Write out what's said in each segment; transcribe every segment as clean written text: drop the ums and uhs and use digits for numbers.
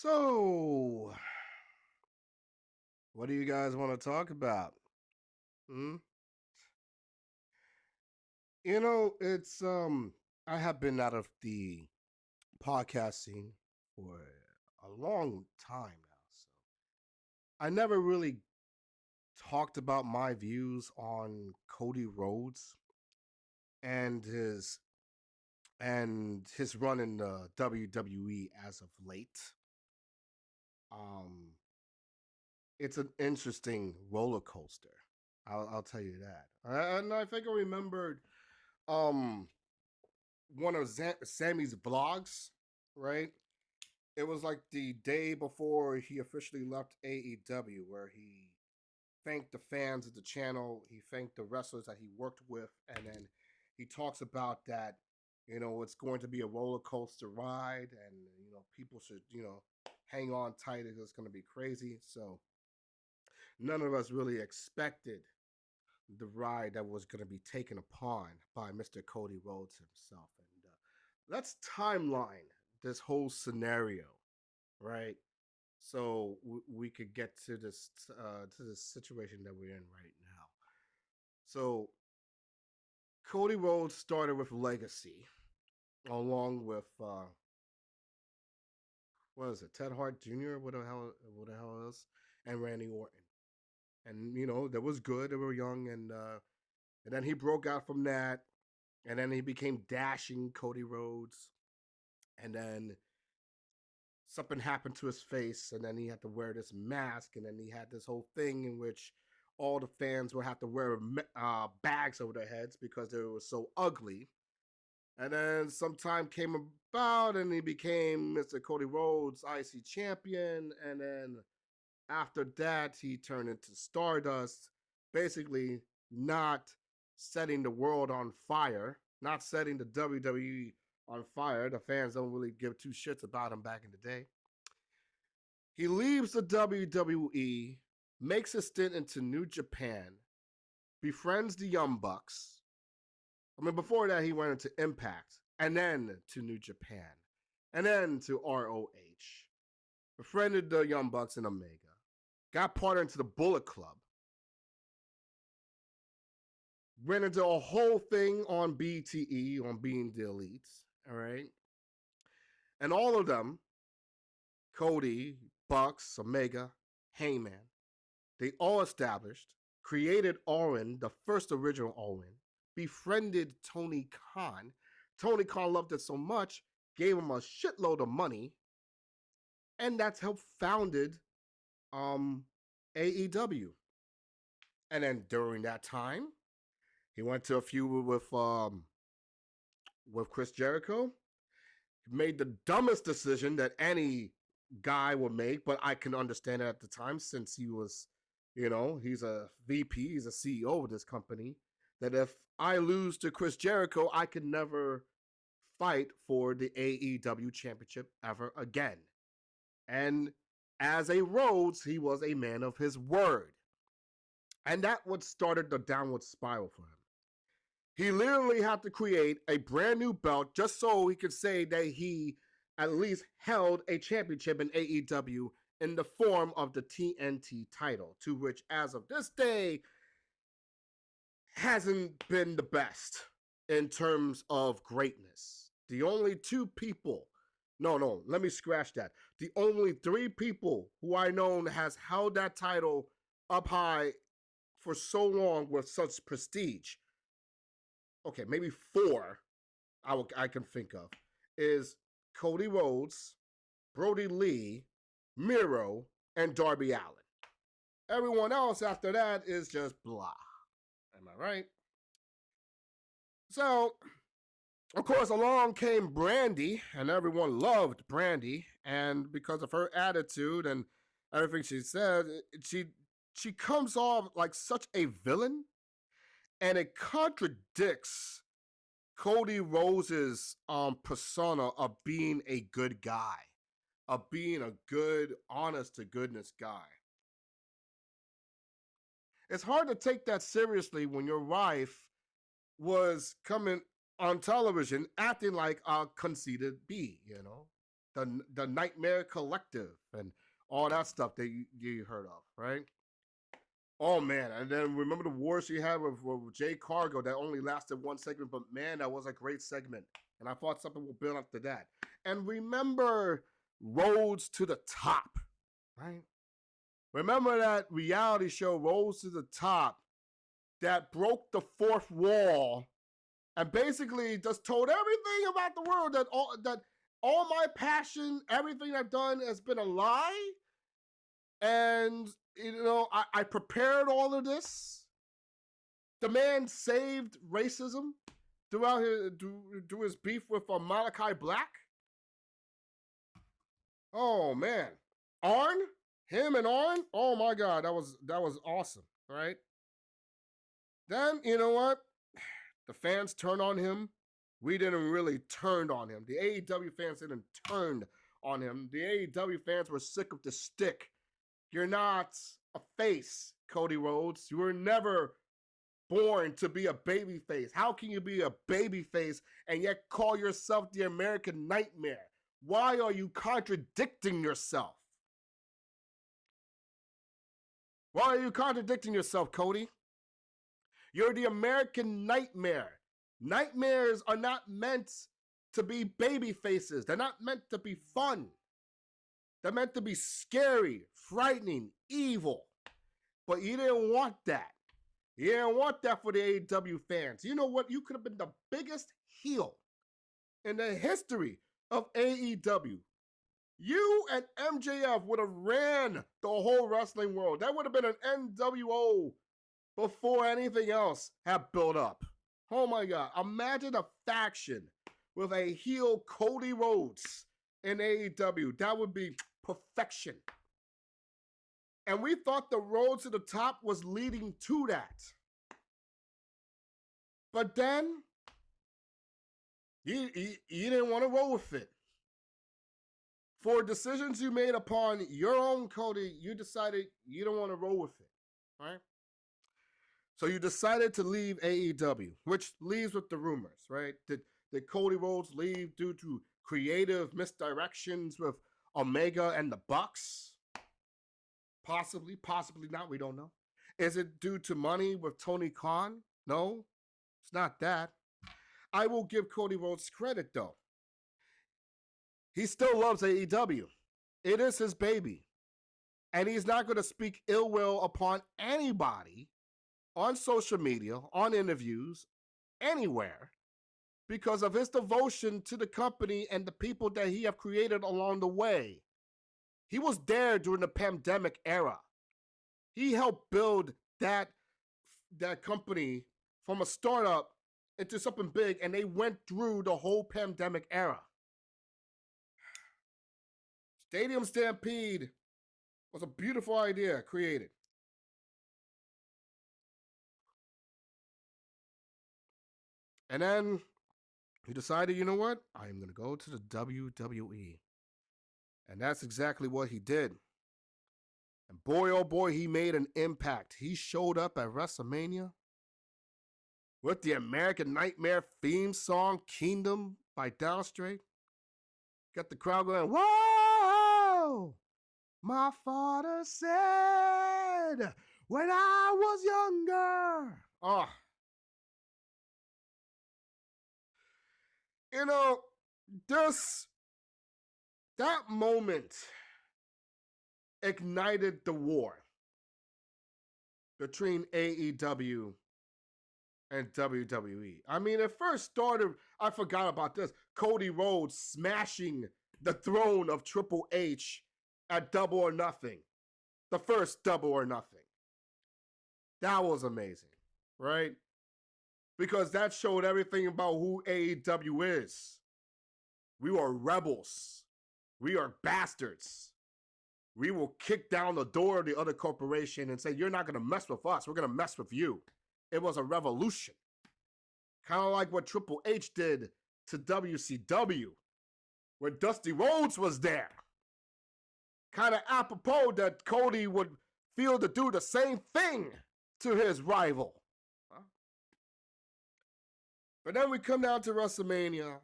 So, what do you guys want to talk about? Hmm? It's I have been out of the podcast scene for a long time now. So, I never really talked about my views on Cody Rhodes and his run in the WWE as of late. Um it's an interesting roller coaster. I'll tell you that. And I think I remembered um one of Sammy's vlogs, right? It was like the day before he officially left AEW, where he thanked the fans of the channel, he thanked the wrestlers that he worked with, and then he talks about that, it's going to be a roller coaster ride, and people should, hang on tight. It's going to be crazy. So none of us really expected the ride that was going to be taken upon by Mr. Cody Rhodes himself. And let's timeline this whole scenario, right? So we could get to this situation that we're in right now. So Cody Rhodes started with Legacy, along with what is it, Ted Hart Jr. What the hell else, and Randy Orton. And that was good. They were young, and then he broke out from that, and then he became dashing Cody Rhodes, and then something happened to his face, and then he had to wear this mask, and then he had this whole thing in which all the fans would have to wear bags over their heads because they were so ugly. And then some time came about, and he became Mr. Cody Rhodes, IC champion, and then after that, he turned into Stardust, basically not setting the world on fire, not setting the WWE on fire. The fans don't really give two shits about him back in the day. He leaves the WWE, makes a stint into New Japan, befriends the Young Bucks. I mean, before that, he went into Impact, and then to New Japan, and then to ROH. Befriended the Young Bucks and Omega. Got partnered into the Bullet Club. Went into a whole thing on BTE, on being the elites. All right. And all of them, Cody, Bucks, Omega, Heyman, they all established, created Owen, the first original Owen, befriended Tony Khan. Tony Khan loved it so much, gave him a shitload of money, and that's helped founded AEW. And then during that time, he went to a feud with Chris Jericho. He made the dumbest decision that any guy would make, but I can understand it at the time since he was, he's a VP, he's a CEO of this company. That if I lose to Chris Jericho, I could never fight for the AEW championship ever again. And as a Rhodes, he was a man of his word. And that what started the downward spiral for him. He literally had to create a brand new belt just so he could say that he at least held a championship in AEW in the form of the TNT title, to which, as of this day, hasn't been the best in terms of greatness. The only two people, no, let me scratch that. The only three people who I know has held that title up high for so long with such prestige, okay, maybe four I can think of, is Cody Rhodes, Brody Lee, Miro, and Darby Allin. Everyone else after that is just blah. Am I right? So, of course, along came Brandy, and everyone loved Brandy. And because of her attitude and everything she said, she comes off like such a villain, and it contradicts Cody Rhodes's persona of being a good guy, of being a good, honest to goodness guy. It's hard to take that seriously when your wife was coming on television acting like a conceited bee, the Nightmare Collective and all that stuff that you heard of, right? Oh man, and then remember the wars she had with Jay Cargo that only lasted one segment, but man, that was a great segment. And I thought something will build up to that. And remember Roads to the Top, right? Remember that reality show Roads to the Top that broke the fourth wall and basically just told everything about the world that all my passion, everything I've done has been a lie. And I prepared all of this. The man saved racism throughout his beef with Malachi Black. Oh man, Arn, him and Arn. Oh my God, that was awesome, right? Then you know what? The fans turned on him. We didn't really turn on him. The AEW fans didn't turn on him. The AEW fans were sick of the stick. You're not a face, Cody Rhodes. You were never born to be a baby face. How can you be a baby face and yet call yourself the American Nightmare? Why are you contradicting yourself? Why are you contradicting yourself, Cody? You're the American Nightmare. Nightmares are not meant to be baby faces. They're not meant to be fun. They're meant to be scary, frightening, evil. But you didn't want that. You didn't want that for the AEW fans. You know what? You could have been the biggest heel in the history of AEW. You and MJF would have ran the whole wrestling world. That would have been an NWO before anything else had built up. Oh my God. Imagine a faction with a heel Cody Rhodes in AEW. That would be perfection. And we thought the road to the top was leading to that. But then, you didn't want to roll with it. For decisions you made upon your own, Cody, you decided you don't want to roll with it, right? So you decided to leave AEW, which leaves with the rumors, right? Did Cody Rhodes leave due to creative misdirections with Omega and the Bucks? Possibly, possibly not. We don't know. Is it due to money with Tony Khan? No, it's not that. I will give Cody Rhodes credit, though. He still loves AEW. It is his baby. And he's not going to speak ill will upon anybody on social media, on interviews, anywhere, because of his devotion to the company and the people that he have created along the way. He was there during the pandemic era. He helped build that company from a startup into something big, and they went through the whole pandemic era. Stadium Stampede was a beautiful idea created. And then he decided, you know what? I'm going to go to the WWE. And that's exactly what he did. And boy, oh boy, he made an impact. He showed up at WrestleMania with the American Nightmare theme song, Kingdom by Downstreet. Got the crowd going, whoa! My father said when I was younger. Oh. You know, that moment ignited the war between AEW and WWE. I mean, it first started, I forgot about this, Cody Rhodes smashing the throne of Triple H at Double or Nothing. The first Double or Nothing. That was amazing, right? Because that showed everything about who AEW is. We are rebels. We are bastards. We will kick down the door of the other corporation and say, you're not going to mess with us. We're going to mess with you. It was a revolution. Kind of like what Triple H did to WCW, where Dusty Rhodes was there. Kind of apropos that Cody would feel to do the same thing to his rival. But then we come down to WrestleMania,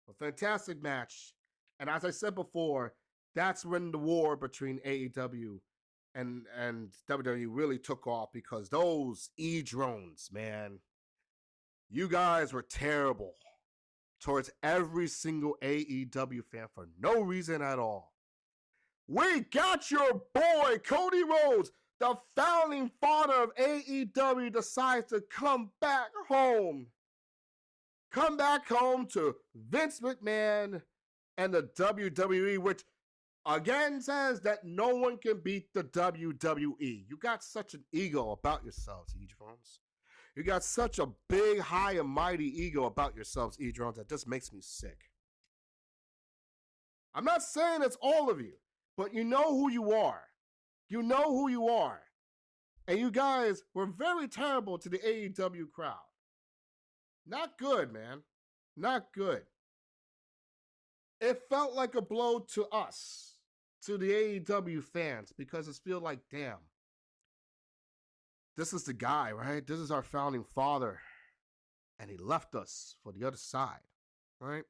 a fantastic match. And as I said before, that's when the war between AEW and WWE really took off, because those drones, man, you guys were terrible towards every single AEW fan for no reason at all. We got your boy, Cody Rhodes, the founding father of AEW, decides to come back home. Come back home to Vince McMahon and the WWE, which again says that no one can beat the WWE. You got such an ego about yourselves, E-Drones. You got such a big, high, and mighty ego about yourselves, E-Drones, that just makes me sick. I'm not saying it's all of you, but you know who you are. You know who you are. And you guys were very terrible to the AEW crowd. Not good, man. Not good. It felt like a blow to us, to the AEW fans, because it feels like, damn, this is the guy, right? This is our founding father. And he left us for the other side, right?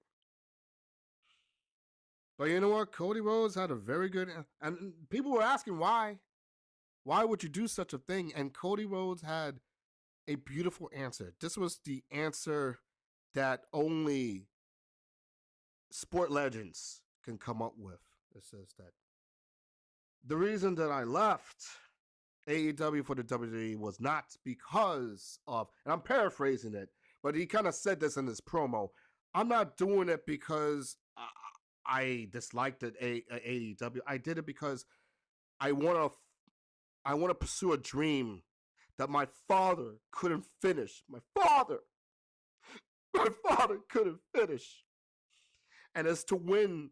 But you know what? Cody Rhodes had a very good, and people were asking why. Why would you do such a thing? And Cody Rhodes had a beautiful answer. This was the answer that only sport legends can come up with. It says that the reason that I left AEW for the WWE was not because of, and I'm paraphrasing it, but he kind of said this in his promo, I'm not doing it because I disliked it, AEW. I did it because I want to pursue a dream that my father couldn't finish. My father couldn't finish. And it's to win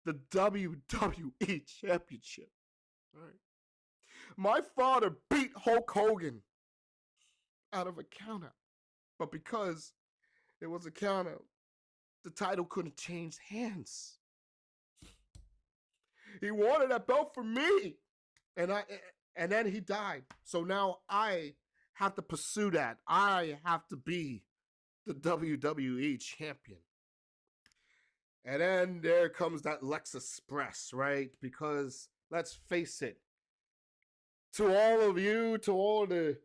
the WWE Championship. Right. My father beat Hulk Hogan out of a countout. But because it was a countout, the title couldn't change hands. He wanted that belt for me. And then he died. So now I have to pursue that. I have to be the WWE champion. And then there comes that Lex Express, right? Because let's face it, to all of you, to all the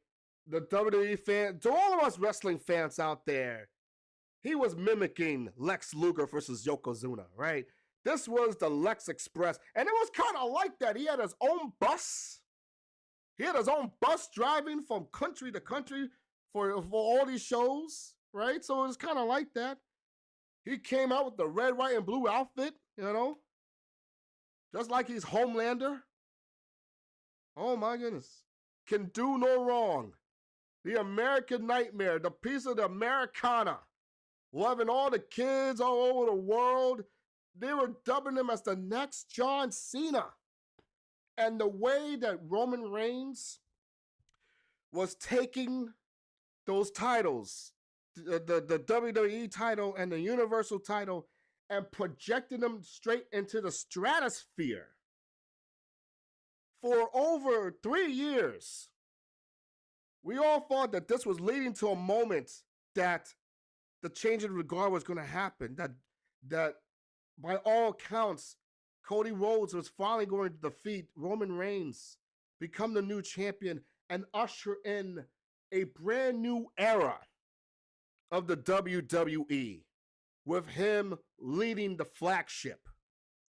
WWE fans, to all of us wrestling fans out there, he was mimicking Lex Luger versus Yokozuna, right? This was the Lex Express. And it was kind of like that. He had his own bus. He had his own bus driving from country to country for all these shows, right? So it was kind of like that. He came out with the red, white, and blue outfit, you know? Just like he's Homelander. Oh my goodness. Can do no wrong. The American Nightmare, the piece of the Americana. Loving all the kids all over the world. They were dubbing him as the next John Cena. And the way that Roman Reigns was taking those titles, the WWE title and the Universal title, and projecting them straight into the stratosphere for over 3 years. We all thought that this was leading to a moment that the change in regard was going to happen, that by all accounts, Cody Rhodes was finally going to defeat Roman Reigns, become the new champion, and usher in a brand new era of the WWE, with him leading the flagship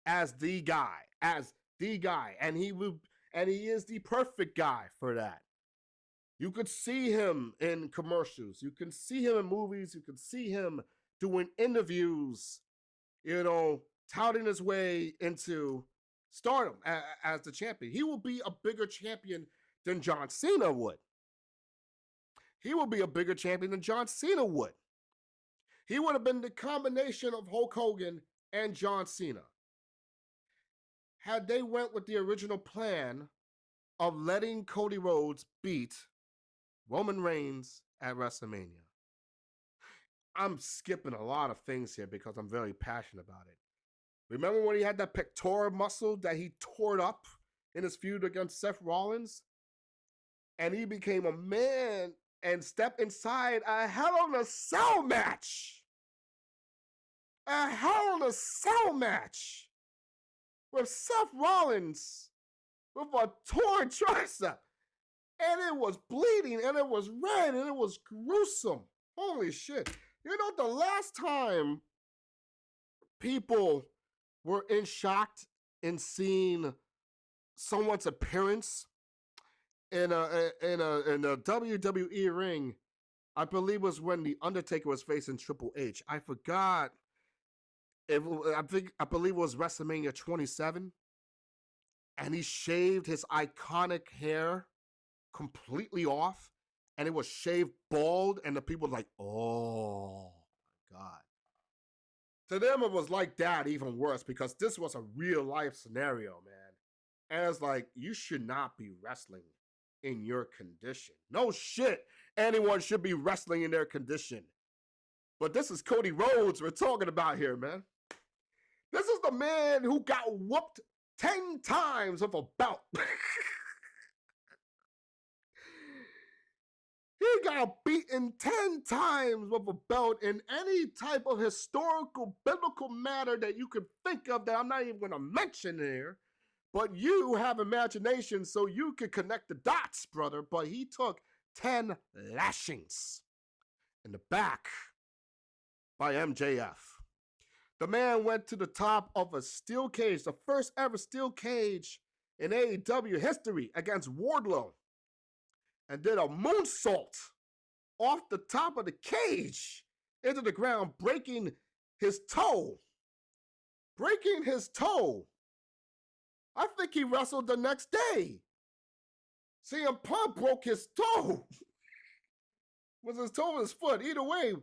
as the guy, and he is the perfect guy for that. You could see him in commercials, you can see him in movies, you can see him doing interviews, you know, touting his way into stardom as the champion. He will be a bigger champion than John Cena would. He will be a bigger champion than John Cena would. He would have been the combination of Hulk Hogan and John Cena. Had they went with the original plan of letting Cody Rhodes beat Roman Reigns at WrestleMania. I'm skipping a lot of things here because I'm very passionate about it. Remember when he had that pectoral muscle that he tore up in his feud against Seth Rollins? And he became a man and stepped inside a Hell in a Cell match a Hell in a Cell match with Seth Rollins with a torn tricep. And it was bleeding, and it was red, and it was gruesome. Holy shit. You know, the last time people were in shock in seeing someone's appearance in a WWE ring, I believe was when The Undertaker was facing Triple H. I forgot. I believe it was WrestleMania 27. And he shaved his iconic hair completely off, and it was shaved bald, and the people were like, oh my God. To them, it was like that, even worse, because this was a real life scenario, man. And it's like, you should not be wrestling in your condition. No shit. Anyone should be wrestling in their condition. But this is Cody Rhodes we're talking about here, man. This is the man who got whooped 10 times with a belt. He got beaten 10 times with a belt in any type of historical, biblical matter that you could think of that I'm not even going to mention here. But you have imagination, so you can connect the dots, brother. But he took 10 lashings in the back by MJF. The man went to the top of a steel cage, the first ever steel cage in AEW history, against Wardlow, and did a moonsault off the top of the cage into the ground, breaking his toe. Breaking his toe. I think he wrestled the next day. CM Punk broke his toe. Was his toe or his foot? Either way.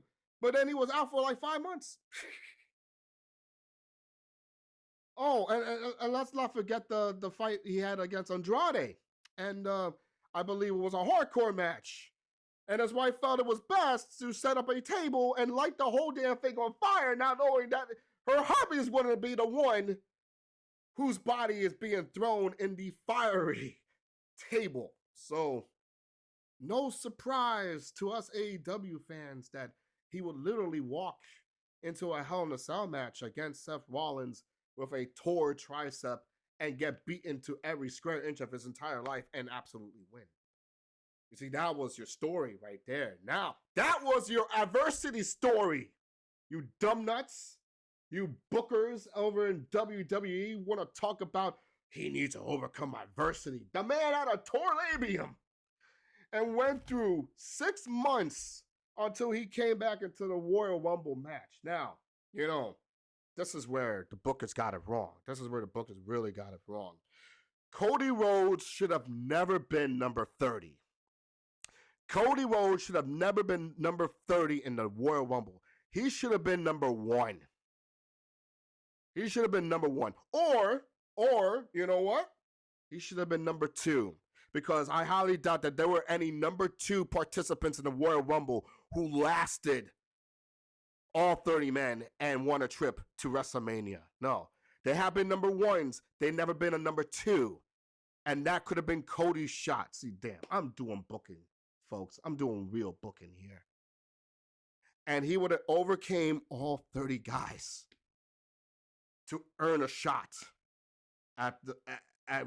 But then he was out for like 5 months. Oh, and let's not forget the fight he had against Andrade. And I believe it was a hardcore match. And his wife felt it was best to set up a table and light the whole damn thing on fire, not knowing that her hubby is going to be the one whose body is being thrown in the fiery table. So, no surprise to us AEW fans that he would literally walk into a Hell in a Cell match against Seth Rollins with a torn tricep and get beaten to every square inch of his entire life and absolutely win. You see, that was your story right there. Now, that was your adversity story. You dumb nuts, you bookers over in WWE want to talk about he needs to overcome adversity. The man had a torn labrum and went through 6 months until he came back into the Royal Rumble match. Now, you know, this is where the bookers got it wrong. This is where the bookers really got it wrong. Cody Rhodes should have never been number 30. Cody Rhodes should have never been number 30 in the Royal Rumble. He should have been number 1. He should have been number 1. Or, you know what? He should have been number 2. Because I highly doubt that there were any number 2 participants in the Royal Rumble who lasted all 30 men and won a trip to WrestleMania. No. They have been number 1s. They've never been a number 2. And that could have been Cody's shot. See, damn, I'm doing booking, folks. I'm doing real booking here. And he would have overcame all 30 guys to earn a shot at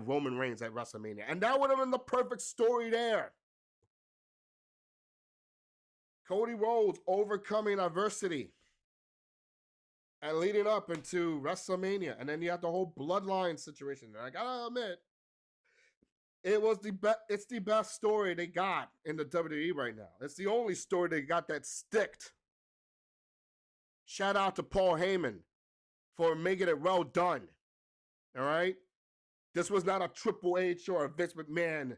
Roman Reigns at WrestleMania. And that would have been the perfect story there. Cody Rhodes overcoming adversity and leading up into WrestleMania. And then you have the whole bloodline situation. And I gotta admit, it's the best story they got in the WWE right now. It's the only story they got that sticked. Shout out to Paul Heyman for making it well done. All right? This was not a Triple H or a Vince McMahon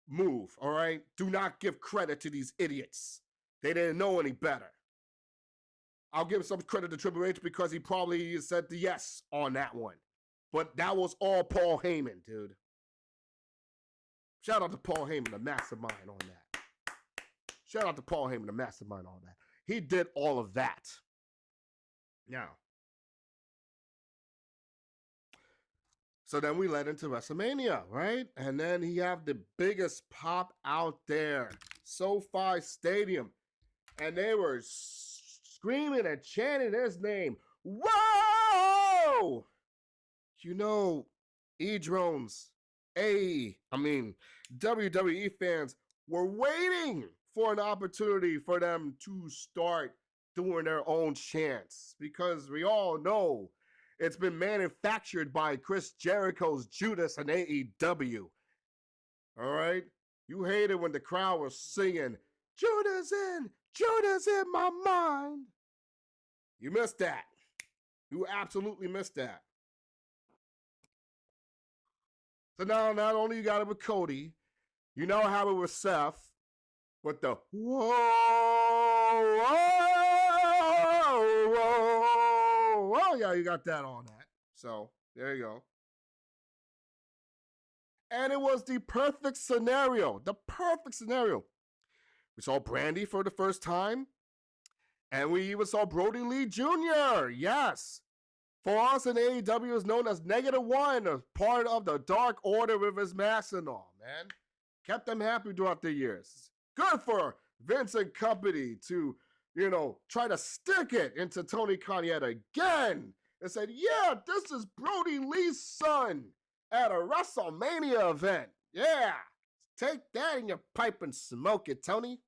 move. All right? Do not give credit to these idiots. They didn't know any better. I'll give some credit to Triple H because he probably said the yes on that one. But that was all Paul Heyman, dude. Shout out to Paul Heyman, the mastermind on that. Shout out to Paul Heyman, the mastermind on that. He did all of that. Now, so then we led into WrestleMania, right? And then he have the biggest pop out there, SoFi Stadium. And they were screaming and chanting his name. Whoa! You know, E-drones, WWE fans were waiting for an opportunity for them to start doing their own chants because we all know it's been manufactured by Chris Jericho's Judas and AEW. All right? You hated when the crowd was singing, Judas in my mind. You missed that. You absolutely missed that. So now, not only you got it with Cody, you now have it with Seth with the whoa, whoa, whoa, whoa. Yeah, you got that on that. So there you go. And it was the perfect scenario. The perfect scenario. We saw Brandy for the first time. And we even saw Brody Lee Jr. Yes. For us in AEW is known as -1, a part of the Dark Order with his mask and all, man. Kept them happy throughout the years. Good for Vince and company to, try to stick it into Tony Khan yet again. And said, yeah, this is Brody Lee's son at a WrestleMania event. Yeah, take that in your pipe and smoke it, Tony.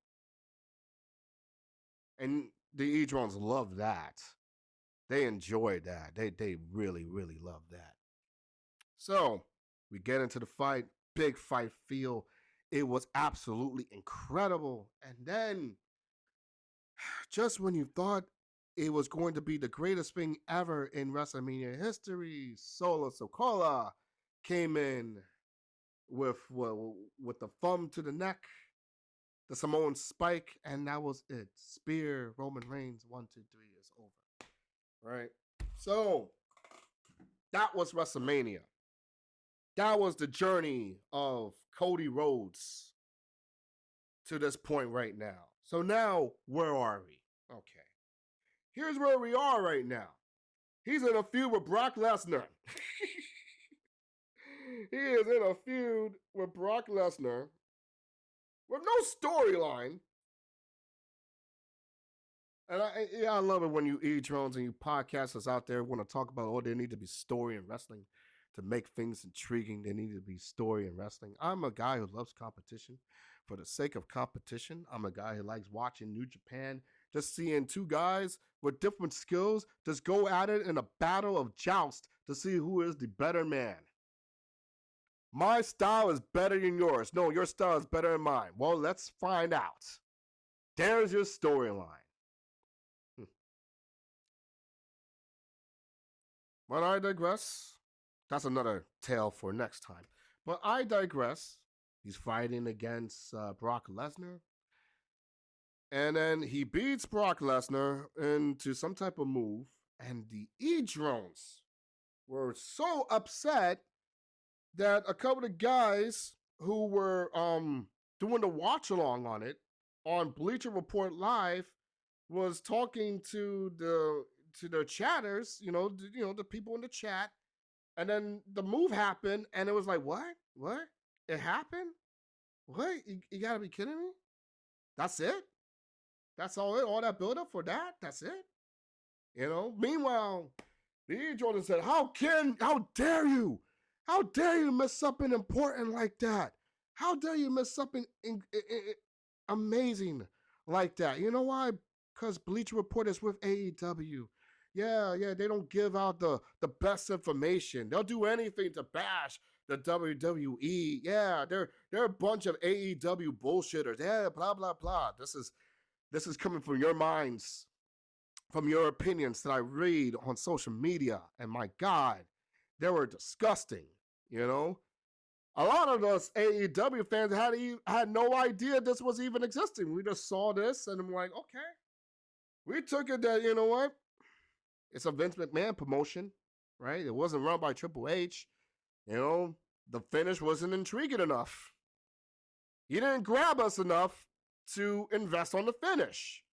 And the E-drones love that. They enjoyed that. They really, really love that. So we get into the fight. Big fight feel. It was absolutely incredible. And then, just when you thought it was going to be the greatest thing ever in WrestleMania history, Solo Sikoa came in with the thumb to the neck, the Samoan spike, and that was it. Spear, Roman Reigns, 1, 2, 3 is over. Right? So, that was WrestleMania. That was the journey of Cody Rhodes to this point right now. So now, where are we? Okay. Here's where we are right now. He's in a feud with Brock Lesnar. He is in a feud with Brock Lesnar with no storyline. And I love it when you E-drones and you podcasters out there want to talk about, there need to be story in wrestling to make things intriguing. There need to be story in wrestling. I'm a guy who loves competition for the sake of competition. I'm a guy who likes watching New Japan, just seeing two guys with different skills just go at it in a battle of joust to see who is the better man. My style is better than yours. No, your style is better than mine. Well, let's find out. There's your storyline. But I digress. That's another tale for next time. But I digress. He's fighting against Brock Lesnar. And then he beats Brock Lesnar into some type of move. And the E-drones were so upset that a couple of guys who were doing the watch along on it on Bleacher Report Live was talking to the chatters, the people in the chat, and then the move happened, and it was like, what? It happened? What? You gotta be kidding me? That's it? That's all it? All that build up for that? That's it? Meanwhile, the E-Jordan said, how dare you? How dare you miss something important like that? How dare you miss something amazing like that? You know why? Because Bleacher Report is with AEW. Yeah, they don't give out the best information. They'll do anything to bash the WWE. Yeah, they're a bunch of AEW bullshitters. Yeah, blah, blah, blah. This is coming from your minds, from your opinions that I read on social media. And my God, they were disgusting, A lot of us AEW fans had no idea this was even existing. We just saw this and I'm like, okay. We took it that, you know what? It's a Vince McMahon promotion, right? It wasn't run by Triple H. The finish wasn't intriguing enough. He didn't grab us enough to invest on the finish.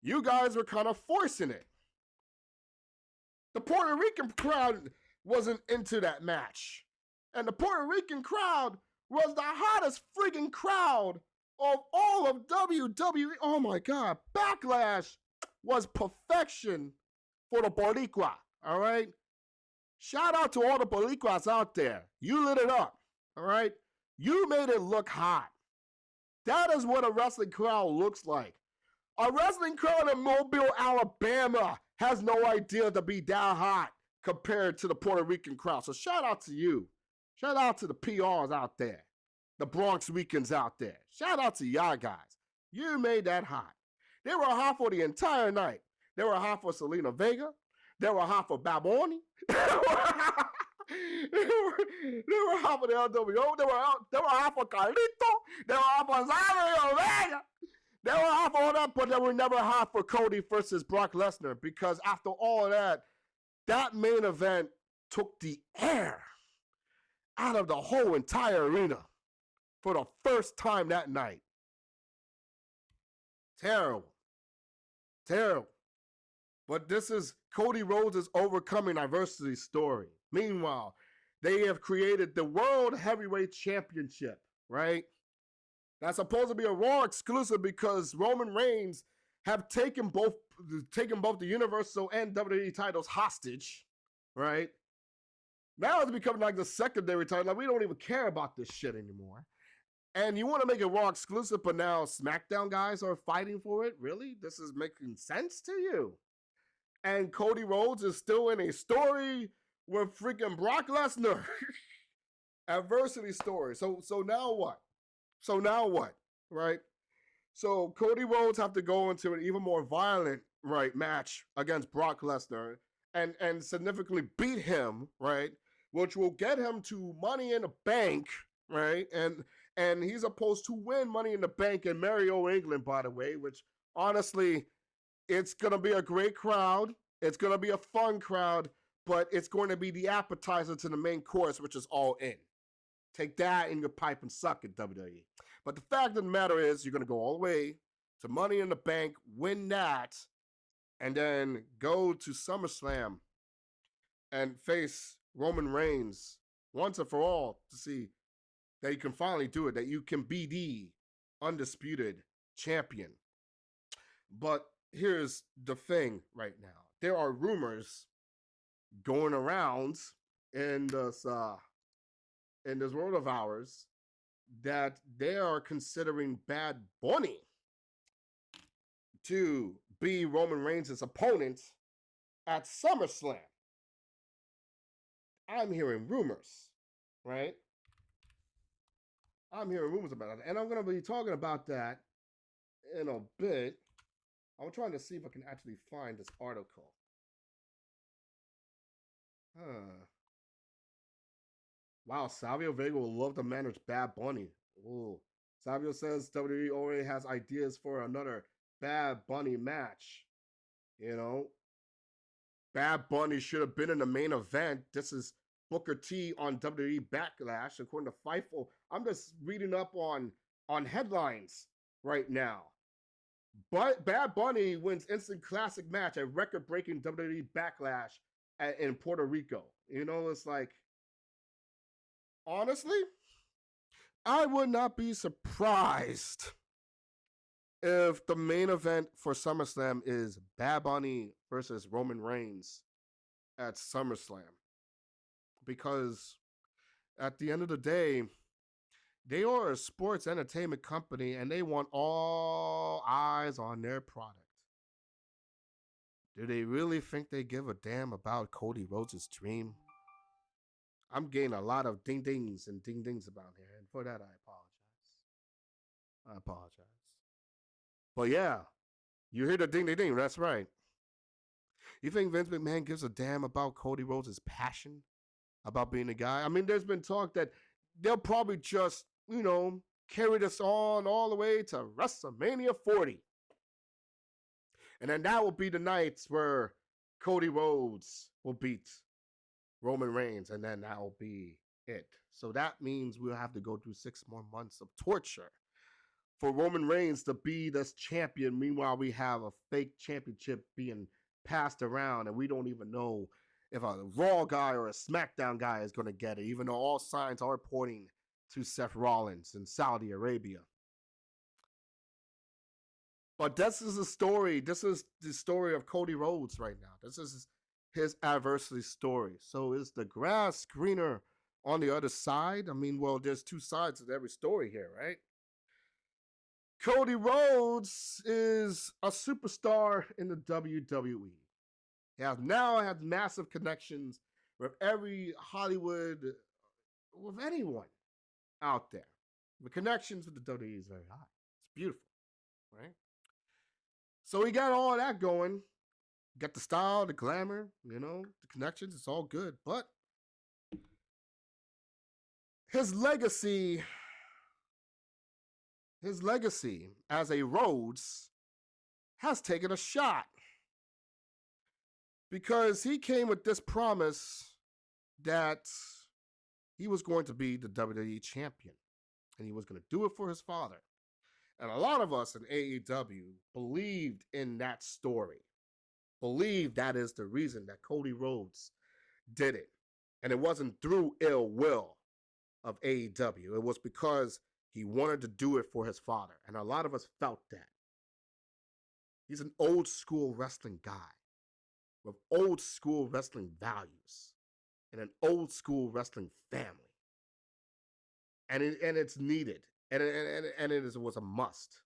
You guys were kind of forcing it. The Puerto Rican crowd wasn't into that match. And the Puerto Rican crowd was the hottest freaking crowd of all of WWE. Oh my God. Backlash was perfection for the Boricua, all right? Shout out to all the Boricuas out there. You lit it up, all right? You made it look hot. That is what a wrestling crowd looks like. A wrestling crowd in Mobile, Alabama has no idea to be that hot compared to the Puerto Rican crowd. So shout out to you. Shout out to the PRs out there, the Bronx Weekends out there. Shout out to y'all guys. You made that hot. They were hot for the entire night. They were hot for Selena Vega. They were hot for Baboni. they were hot for the LWO. They were hot for Carlito. They were hot for Xavier Omega. They were hot for all that, but they were never hot for Cody versus Brock Lesnar, because after all that, that main event took the air out of the whole entire arena for the first time that night. Terrible. Terrible. But this is Cody Rhodes' overcoming adversity story. Meanwhile, they have created the World Heavyweight Championship, right? That's supposed to be a Raw exclusive because Roman Reigns have taken both the Universal and WWE titles hostage, right? Now it's becoming like the secondary title. Like, we don't even care about this shit anymore. And you want to make it Raw exclusive, but now SmackDown guys are fighting for it? Really? This is making sense to you? And Cody Rhodes is still in a story with freaking Brock Lesnar. Adversity story. So now what? So now what? Right? So Cody Rhodes have to go into an even more violent, right, match against Brock Lesnar and significantly beat him, right? Which will get him to Money in the Bank, right? And he's supposed to win Money in the Bank in Mario, England, by the way, which honestly, it's going to be a great crowd. It's going to be a fun crowd, but it's going to be the appetizer to the main course, which is All In. Take that in your pipe and suck it, WWE. But the fact of the matter is, you're going to go all the way to Money in the Bank, win that, and then go to SummerSlam and face Roman Reigns once and for all to see that you can finally do it, that you can be the undisputed champion. But here's the thing right now. There are rumors going around in this world of ours that they are considering Bad Bunny to be Roman Reigns' opponent at SummerSlam. I'm hearing rumors, right? I'm hearing rumors about it. And I'm going to be talking about that in a bit. I'm trying to see if I can actually find this article. Wow, Savio Vega will love to manage Bad Bunny. Ooh. Savio says WWE already has ideas for another Bad Bunny match. You know, Bad Bunny should have been in the main event. This is Booker T on WWE Backlash, according to Fightful. I'm just reading up on headlines right now. But Bad Bunny wins instant classic match at record-breaking WWE Backlash in Puerto Rico. You know, it's like, honestly, I would not be surprised if the main event for SummerSlam is Bad Bunny versus Roman Reigns at SummerSlam. Because at the end of the day, they are a sports entertainment company and they want all eyes on their product. Do they really think they give a damn about Cody Rhodes' dream? I'm getting a lot of ding-dings and ding-dings about here, and for that, I apologize. But yeah, you hear the ding-ding-ding, that's right. You think Vince McMahon gives a damn about Cody Rhodes' passion about being a guy? I mean, there's been talk that they'll probably just, carry this on all the way to WrestleMania 40. And then that will be the nights where Cody Rhodes will beat Roman Reigns, and then that will be it. So that means we'll have to go through 6 more months of torture for Roman Reigns to be this champion. Meanwhile, we have a fake championship being passed around, and we don't even know if a Raw guy or a SmackDown guy is going to get it, even though all signs are pointing to Seth Rollins in Saudi Arabia. But this is the story. This is the story of Cody Rhodes right now. This is his adversity story. So is the grass greener on the other side? I mean, well, there's two sides of every story here, right? Cody Rhodes is a superstar in the WWE. He has now had massive connections with every Hollywood, with anyone out there. The connections with the WWE is very high. It's beautiful, right? So he got all that going. Got the style, the glamour, the connections. It's all good. But his legacy as a Rhodes has taken a shot because he came with this promise that he was going to be the WWE champion and he was going to do it for his father. And a lot of us in AEW believed in that story, believed that is the reason that Cody Rhodes did it. And it wasn't through ill will of AEW. It was because he wanted to do it for his father. And a lot of us felt that. He's an old school wrestling guy with old school wrestling values and an old school wrestling family. And it's needed. And it was a must.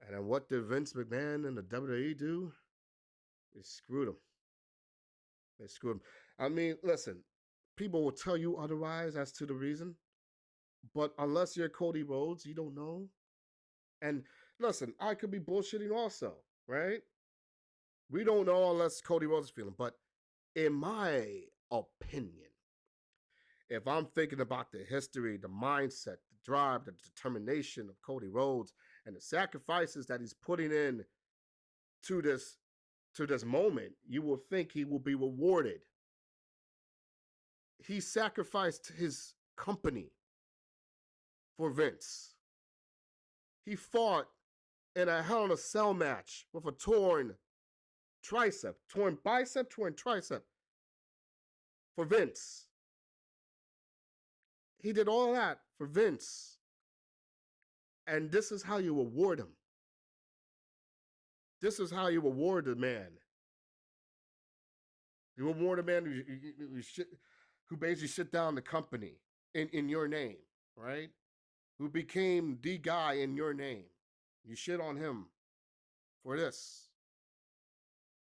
And then what did Vince McMahon and the WWE do? They screwed him. They screwed him. I mean, listen, people will tell you otherwise as to the reason. But unless you're Cody Rhodes, you don't know. And listen, I could be bullshitting also, right? We don't know unless Cody Rhodes is feeling. But in my opinion, if I'm thinking about the history, the mindset, the drive, the determination of Cody Rhodes, and the sacrifices that he's putting in to this moment, you will think he will be rewarded. He sacrificed his company for Vince. He fought in a Hell in a Cell match with a torn tricep, torn bicep, torn tricep for Vince. He did all that for Vince. And this is how you reward him. This is how you reward the man. You reward a man who basically shut down the company in your name, right? Who became the guy in your name. You shit on him for this.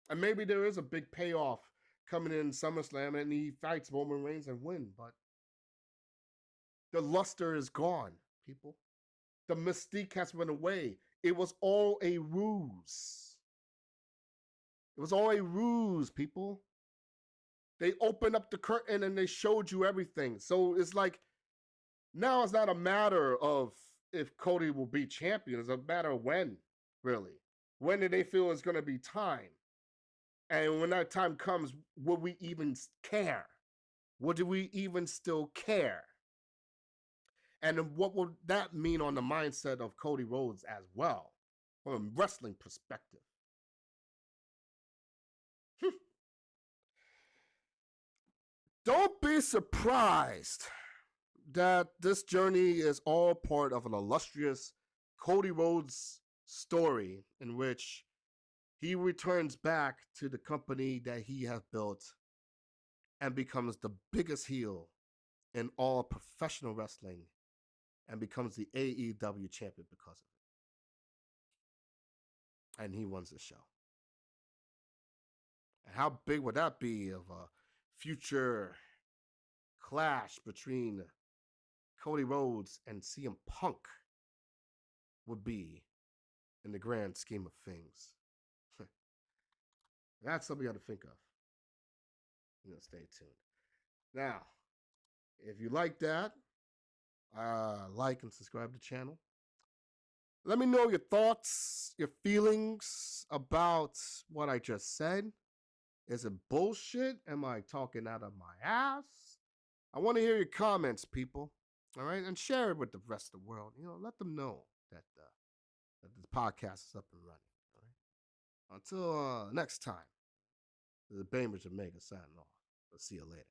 And maybe there is a big payoff coming in SummerSlam and he fights Roman Reigns and win, but the luster is gone, people. The mystique has went away. It was all a ruse. It was all a ruse, people. They opened up the curtain and they showed you everything. So it's like, now it's not a matter of if Cody will be champion. It's a matter of when, really. When do they feel it's going to be time? And when that time comes, will we even care? Would we even still care? And what would that mean on the mindset of Cody Rhodes as well, from a wrestling perspective? Don't be surprised that this journey is all part of an illustrious Cody Rhodes story in which he returns back to the company that he has built and becomes the biggest heel in all professional wrestling and becomes the AEW champion because of it. And he wins the show. And how big would that be of a future clash between Cody Rhodes and CM Punk would be in the grand scheme of things? That's something you got to think of. Stay tuned. Now, if you like that, like and subscribe to the channel. Let me know your thoughts, your feelings about what I just said. Is it bullshit? Am I talking out of my ass? I want to hear your comments, people. All right? And share it with the rest of the world. Let them know that the podcast is up and running. All right? Until next time, this is Bainbridge Omega signing off. I'll see you later.